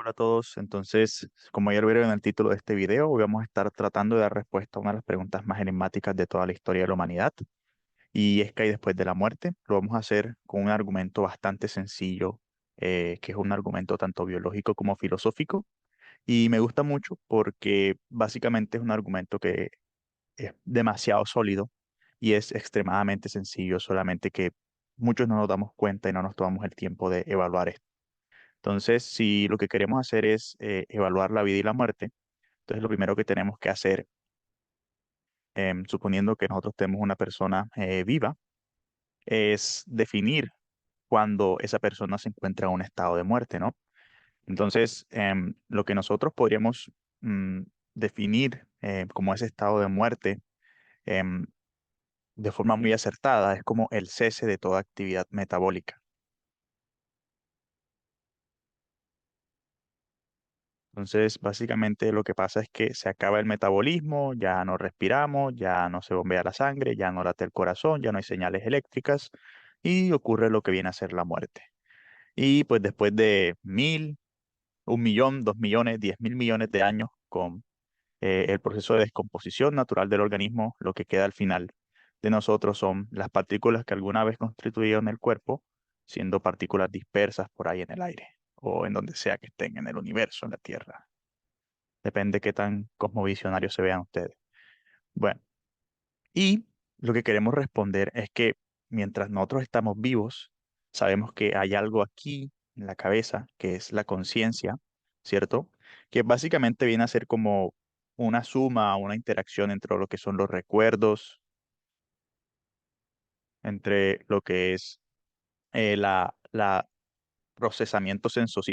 Hola a todos. Entonces, como ya lo vieron en el título de este video, hoy vamos a estar tratando de dar respuesta a una de las preguntas más enigmáticas de toda la historia de la humanidad, y es que hay después de la muerte. Lo vamos a hacer con un argumento bastante sencillo, que es un argumento tanto biológico como filosófico, y me gusta mucho porque básicamente es un argumento que es demasiado sólido y es extremadamente sencillo, solamente que muchos no nos damos cuenta y no nos tomamos el tiempo de evaluar esto. Entonces, si lo que queremos hacer es evaluar la vida y la muerte, entonces lo primero que tenemos que hacer, suponiendo que nosotros tenemos una persona viva, es definir cuando esa persona se encuentra en un estado de muerte, ¿no? Entonces, lo que nosotros podríamos mm, definir como ese estado de muerte em, de forma muy acertada es como el cese de toda actividad metabólica. Entonces, básicamente lo que pasa es que se acaba el metabolismo, ya no respiramos, ya no se bombea la sangre, ya no late el corazón, ya no hay señales eléctricas y ocurre lo que viene a ser la muerte. Y pues después de 1.000, 1.000.000, 2.000.000, 10.000 millones de años con el proceso de descomposición natural del organismo, lo que queda al final de nosotros son las partículas que alguna vez constituyeron el cuerpo, siendo partículas dispersas por ahí en el aire o en donde sea que estén en el universo, en la Tierra. Depende qué tan cosmovisionarios se vean ustedes. Bueno, y lo que queremos responder es que mientras nosotros estamos vivos, sabemos que hay algo aquí en la cabeza, que es la conciencia, ¿cierto? Que básicamente viene a ser como una suma, una interacción entre lo que son los recuerdos, entre lo que es la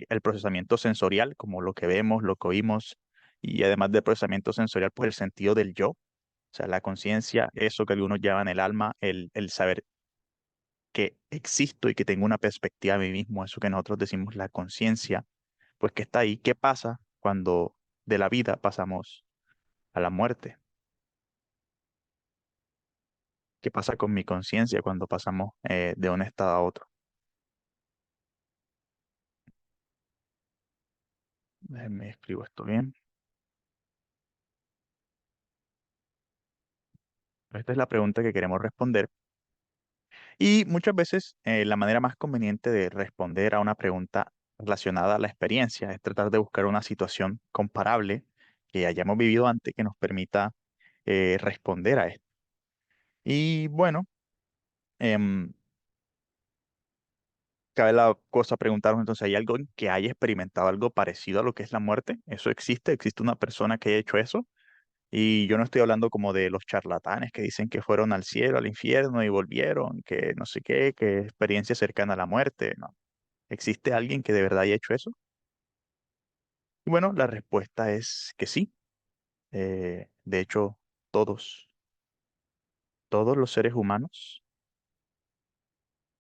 el procesamiento sensorial, como lo que vemos, lo que oímos, y además del procesamiento sensorial, pues el sentido del yo. O sea, la conciencia, eso que algunos llaman el alma, el saber que existo y que tengo una perspectiva de mí mismo, eso que nosotros decimos la conciencia, pues que está ahí. ¿Qué pasa cuando de la vida pasamos a la muerte? ¿Qué pasa con mi conciencia cuando pasamos de un estado a otro? Déjenme escribo esto bien. Esta es la pregunta que queremos responder. Y muchas veces la manera más conveniente de responder a una pregunta relacionada a la experiencia es tratar de buscar una situación comparable que hayamos vivido antes que nos permita responder a esto. Y bueno, em, cabe la cosa preguntarnos entonces, ¿hay algo que haya experimentado algo parecido a lo que es la muerte? ¿Eso existe? ¿Existe una persona que haya hecho eso? Y yo no estoy hablando como de los charlatanes que dicen que fueron al cielo, al infierno y volvieron, que no sé qué, que experiencia cercana a la muerte. No. ¿Existe alguien que de verdad haya hecho eso? Y bueno, la respuesta es que sí. De hecho, todos, todos los seres humanos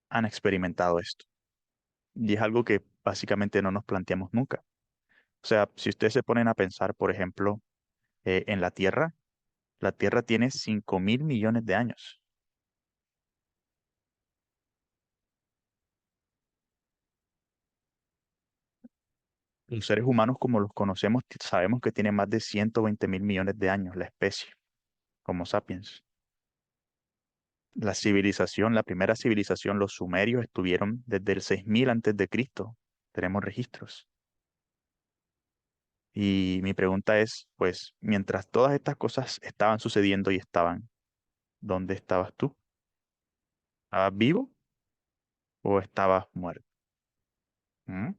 han experimentado esto. Y es algo que básicamente no nos planteamos nunca. O sea, si ustedes se ponen a pensar, por ejemplo, en la Tierra tiene 5.000 millones de años. Los seres humanos, como los conocemos, sabemos que tiene más de 120.000 millones de años la especie, Homo sapiens. La primera civilización, los sumerios, estuvieron desde el 6.000 antes de Cristo. Tenemos registros. Y mi pregunta es, pues, mientras todas estas cosas estaban sucediendo y estaban, ¿dónde estabas tú? ¿Estabas vivo o estabas muerto? ¿Mm?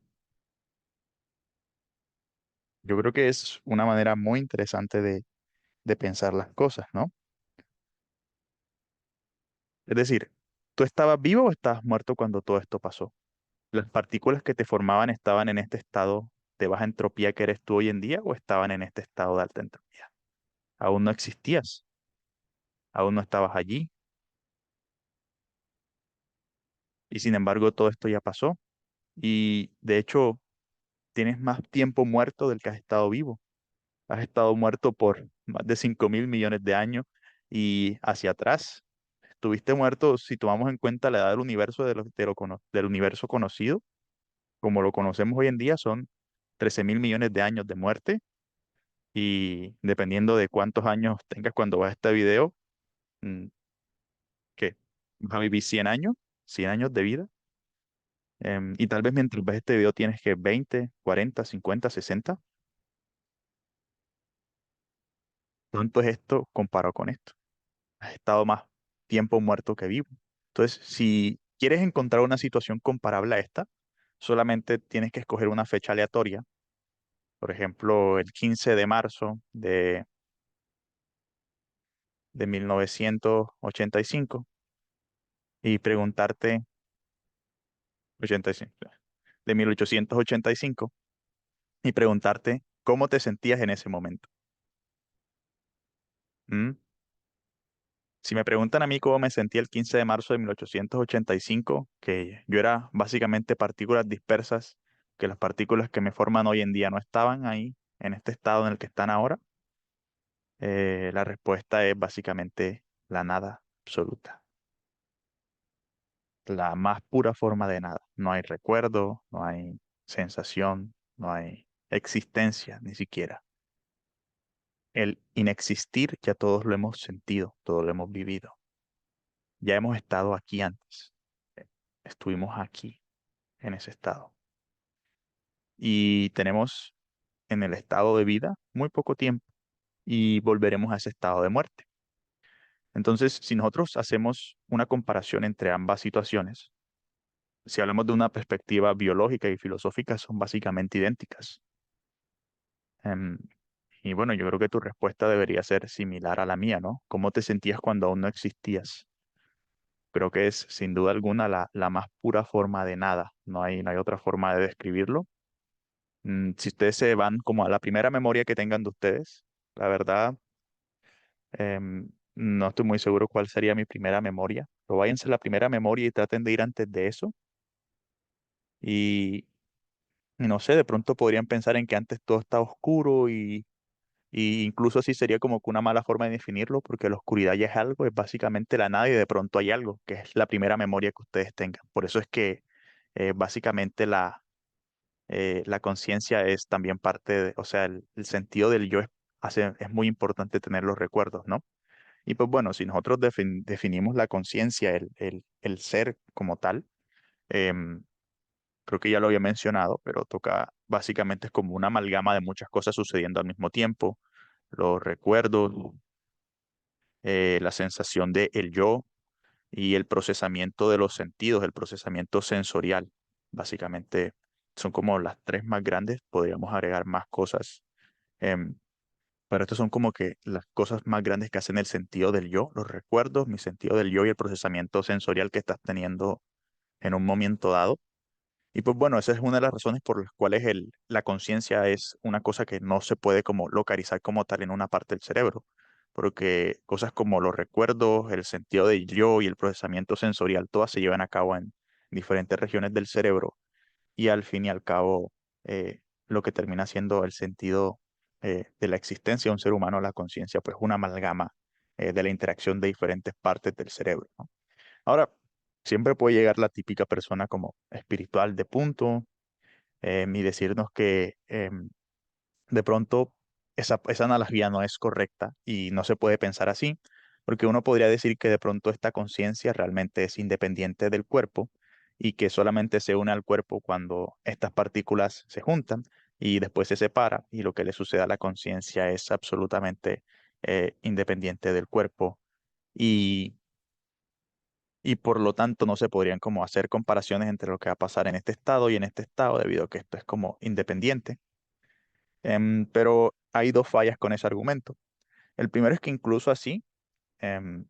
Yo creo que es una manera muy interesante de pensar las cosas, ¿no? Es decir, ¿tú estabas vivo o estabas muerto cuando todo esto pasó? ¿Las partículas que te formaban estaban en este estado de baja entropía que eres tú hoy en día o estaban en este estado de alta entropía? Aún no existías, aún no estabas allí y sin embargo todo esto ya pasó y de hecho tienes más tiempo muerto del que has estado vivo. Has estado muerto por más de 5.000 millones de años y hacia atrás. Estuviste muerto, si tomamos en cuenta la edad del universo, del universo conocido, como lo conocemos hoy en día, son 13.000 millones de años de muerte y dependiendo de cuántos años tengas cuando veas este video, mm, ¿qué? ¿Vas a vivir 100 años? ¿100 años de vida? Y tal vez mientras ves este video tienes que 20, 40, 50, 60. ¿Cuánto es esto comparado con esto? Has estado más tiempo muerto que vivo. Entonces, si quieres encontrar una situación comparable a esta, solamente tienes que escoger una fecha aleatoria, por ejemplo, el 15 de marzo de 1985, y preguntarte, 85, de 1885, y preguntarte cómo te sentías en ese momento. ¿Mm? Si me preguntan a mí cómo me sentí el 15 de marzo de 1885, que yo era básicamente partículas dispersas, que las partículas que me forman hoy en día no estaban ahí, en este estado en el que están ahora, la respuesta es básicamente la nada absoluta, la más pura forma de nada. No hay recuerdo, no hay sensación, no hay existencia ni siquiera. El inexistir ya todos lo hemos sentido, todos lo hemos vivido. Ya hemos estado aquí antes. Estuvimos aquí en ese estado. Y tenemos en el estado de vida muy poco tiempo y volveremos a ese estado de muerte. Entonces, si nosotros hacemos una comparación entre ambas situaciones, si hablamos de una perspectiva biológica y filosófica, son básicamente idénticas. Em, y bueno, yo creo que tu respuesta debería ser similar a la mía, ¿no? ¿Cómo te sentías cuando aún no existías? Creo que es sin duda alguna la más pura forma de nada. No hay otra forma de describirlo. Si ustedes se van como a la primera memoria que tengan de ustedes, la verdad, no estoy muy seguro cuál sería mi primera memoria, pero váyanse a la primera memoria y traten de ir antes de eso. Y, y no sé, de pronto podrían pensar en que antes todo estaba oscuro y incluso así sería como que una mala forma de definirlo, porque la oscuridad ya es algo, es básicamente la nada y de pronto hay algo, que es la primera memoria que ustedes tengan. Por eso es que básicamente la conciencia es también parte de, o sea, el sentido del yo es muy importante tener los recuerdos, ¿no? Y pues bueno, si nosotros definimos la conciencia, el ser como tal, em, creo que ya lo había mencionado, pero toca, básicamente es como una amalgama de muchas cosas sucediendo al mismo tiempo, los recuerdos, la sensación de el yo y el procesamiento de los sentidos, el procesamiento sensorial. Básicamente son como las tres más grandes, podríamos agregar más cosas, em, pero estas son como que las cosas más grandes que hacen el sentido del yo, los recuerdos, mi sentido del yo y el procesamiento sensorial que estás teniendo en un momento dado. Y pues bueno, esa es una de las razones por las cuales la conciencia es una cosa que no se puede como localizar como tal en una parte del cerebro, porque cosas como los recuerdos, el sentido del yo y el procesamiento sensorial, todas se llevan a cabo en diferentes regiones del cerebro y al fin y al cabo lo que termina siendo el sentido de la existencia de un ser humano, la conciencia, pues una amalgama de la interacción de diferentes partes del cerebro, ¿no? Ahora, siempre puede llegar la típica persona como espiritual de punto y decirnos que de pronto esa analogía no es correcta y no se puede pensar así, porque uno podría decir que de pronto esta conciencia realmente es independiente del cuerpo y que solamente se une al cuerpo cuando estas partículas se juntan y después se separa y lo que le sucede a la conciencia es absolutamente independiente del cuerpo y por lo tanto no se podrían como hacer comparaciones entre lo que va a pasar en este estado y en este estado, debido a que esto es como independiente. Pero hay dos fallas con ese argumento. El primero es que incluso así, em,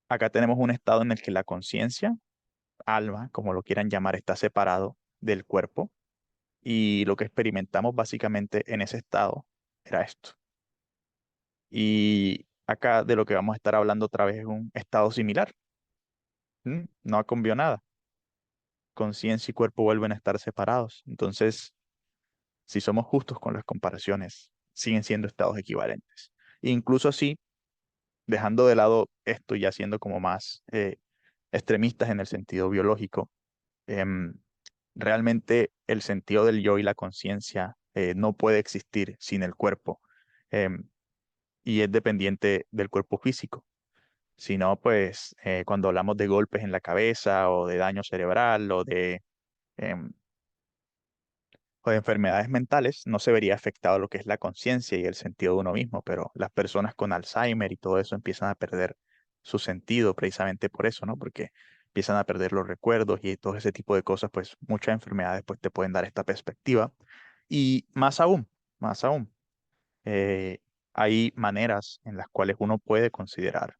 acá tenemos un estado en el que la conciencia, alma, como lo quieran llamar, está separado del cuerpo y lo que experimentamos básicamente en ese estado era esto. Y acá de lo que vamos a estar hablando otra vez es un estado similar. No ha cambiado nada. Conciencia y cuerpo vuelven a estar separados. Entonces, si somos justos con las comparaciones, siguen siendo estados equivalentes. Incluso así, dejando de lado esto y ya siendo como más extremistas en el sentido biológico, em, realmente el sentido del yo y la conciencia no puede existir sin el cuerpo, em, y es dependiente del cuerpo físico. Si no, pues cuando hablamos de golpes en la cabeza o de daño cerebral em, o de enfermedades mentales, no se vería afectado lo que es la conciencia y el sentido de uno mismo, pero las personas con Alzheimer y todo eso empiezan a perder su sentido precisamente por eso, ¿no? Porque empiezan a perder los recuerdos y todo ese tipo de cosas, pues muchas enfermedades pues te pueden dar esta perspectiva. Y más aún, eh, hay maneras en las cuales uno puede considerar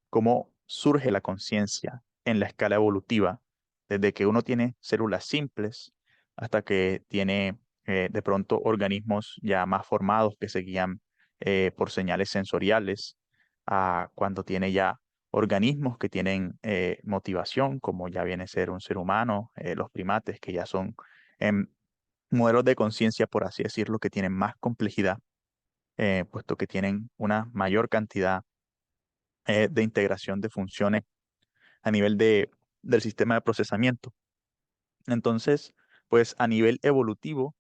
cómo surge la conciencia en la escala evolutiva, desde que uno tiene células simples hasta que tiene de pronto organismos ya más formados que se guían por señales sensoriales, a cuando tiene ya organismos que tienen motivación, como ya viene a ser un ser humano, los primates, que ya son em, modelos de conciencia, por así decirlo, que tienen más complejidad, puesto que tienen una mayor cantidad de integración de funciones a nivel del sistema de procesamiento. Entonces, pues a nivel evolutivo,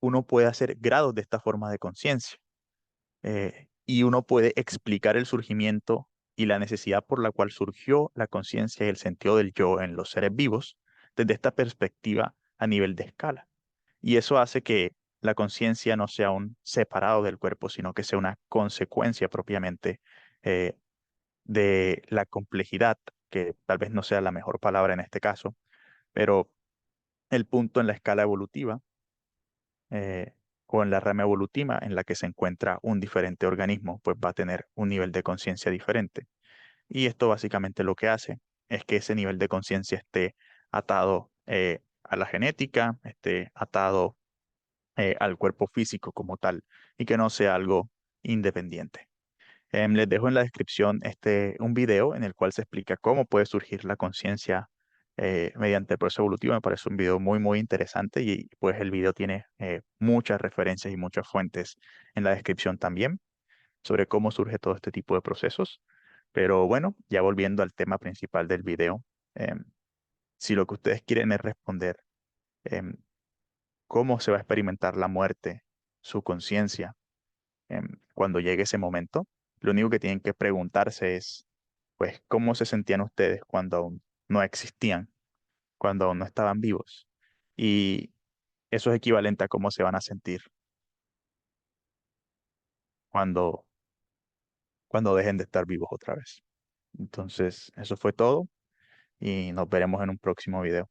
uno puede hacer grados de esta forma de conciencia, y uno puede explicar el surgimiento y la necesidad por la cual surgió la conciencia y el sentido del yo en los seres vivos desde esta perspectiva a nivel de escala. Y eso hace que la conciencia no sea un separado del cuerpo, sino que sea una consecuencia propiamente eh, de la complejidad, que tal vez no sea la mejor palabra en este caso, pero el punto en la escala evolutiva eh, o en la rama evolutiva en la que se encuentra un diferente organismo, pues va a tener un nivel de conciencia diferente. Y esto básicamente lo que hace es que ese nivel de conciencia esté atado a la genética, esté atado al cuerpo físico como tal, y que no sea algo independiente. Les dejo en la descripción un video en el cual se explica cómo puede surgir la conciencia mediante el proceso evolutivo. Me parece un video muy, muy interesante y pues el video tiene muchas referencias y muchas fuentes en la descripción también sobre cómo surge todo este tipo de procesos. Pero bueno, ya volviendo al tema principal del video, em, si lo que ustedes quieren es responder em, cómo se va a experimentar la muerte, su conciencia, cuando llegue ese momento, lo único que tienen que preguntarse es, pues, ¿cómo se sentían ustedes cuando aún no existían, cuando aún no estaban vivos? Y eso es equivalente a cómo se van a sentir cuando, cuando dejen de estar vivos otra vez. Entonces, eso fue todo y nos veremos en un próximo video.